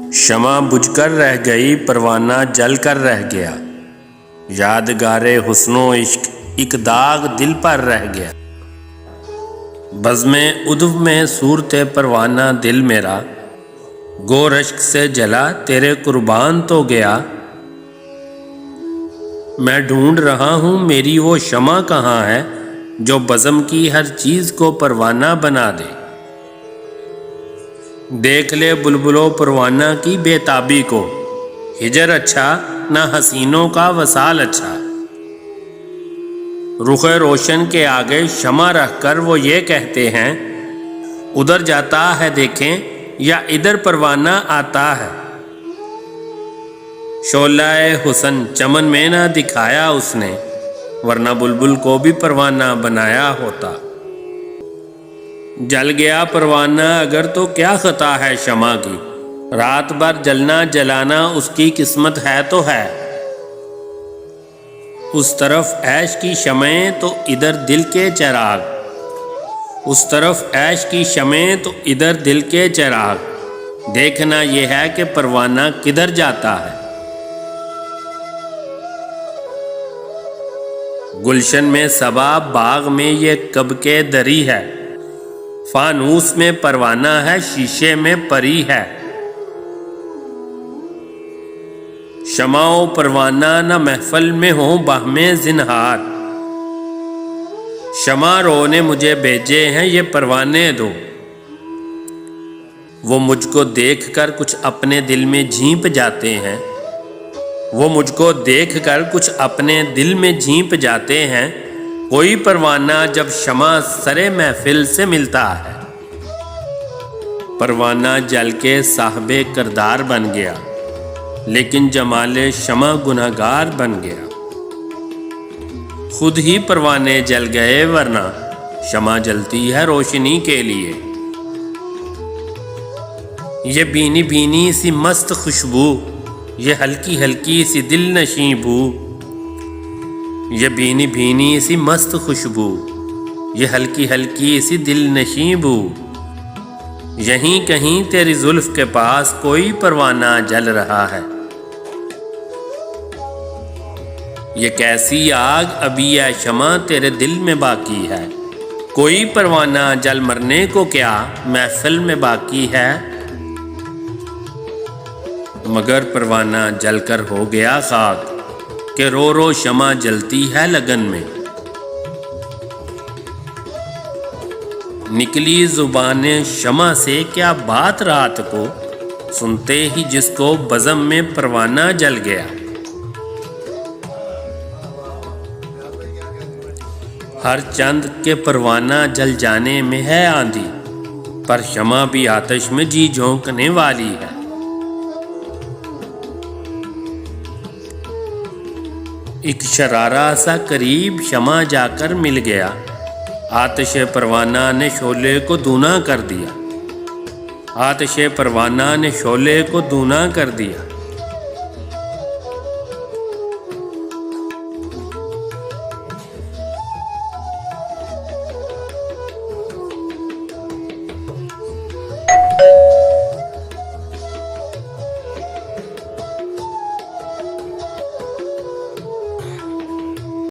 शमा बुझकर रह गई, परवाना जल कर रह गया। यादगारे हुस्नो इश्क एक दाग दिल पर रह गया। बज़्मे उद्व में सूरत परवाना दिल मेरा, गो रश्क से जला तेरे कुर्बान तो गया। मैं ढूंढ रहा हूँ मेरी वो शमा कहाँ है, जो बज़्म की हर चीज़ को परवाना बना दे। देख ले बुलबुलो परवाना की बेताबी को, हिजर अच्छा ना हसीनों का वसाल अच्छा। रुखे रोशन के आगे शमा रख कर वो ये कहते हैं, उधर जाता है देखें या इधर परवाना आता है। शोलाए हुसन चमन में ना दिखाया उसने, वरना बुलबुल को भी परवाना बनाया होता। जल गया परवाना अगर तो क्या खता है शमा की, रात भर जलना जलाना उसकी किस्मत है तो है। उस तरफ ऐश की शमें तो इधर दिल के चिराग, उस तरफ ऐश की शमें तो इधर दिल के चिराग। देखना यह है कि परवाना किधर जाता है। गुलशन में सबा बाग में ये कब के दरी है, फानूस में परवाना है शीशे में परी है। शमाओ परवाना न महफल में हो बाहमे जिनहार, शमा रो ने मुझे भेजे हैं ये परवाने दो। वो मुझको देखकर कुछ अपने दिल में झींप जाते हैं, वो मुझको देखकर कुछ अपने दिल में झींप जाते हैं। कोई परवाना जब शमा सरे महफिल से मिलता है, परवाना जल के साहबे करदार बन गया, लेकिन जमाले शमा गुनहगार बन गया। खुद ही परवाने जल गए, वरना शमा जलती है रोशनी के लिए। ये भीनी भीनी सी मस्त खुशबू, ये हल्की हल्की सी दिल नशी बू, ये भीनी भीनी सी मस्त खुशबू, ये हल्की हल्की सी दिल नशी बू। यहीं कहीं तेरी जुल्फ के पास कोई परवाना जल रहा है। ये कैसी आग अभी है शमा तेरे दिल में बाकी है, कोई परवाना जल मरने को क्या महफिल में बाकी है। मगर परवाना जलकर हो गया खाक, कि रो रो शमा जलती है लगन में। निकली जुबाने शमा से क्या बात रात को, सुनते ही जिसको बज़्म में परवाना जल गया। हर चंद के परवाना जल जाने में है आंधी, पर शमा भी आतिश में जी झोंकने वाली है। एक शरारा सा करीब शमा जाकर मिल गया, आतिश परवाना ने शोले को दूना कर दिया, आतिश परवाना ने शोले को दूना कर दिया।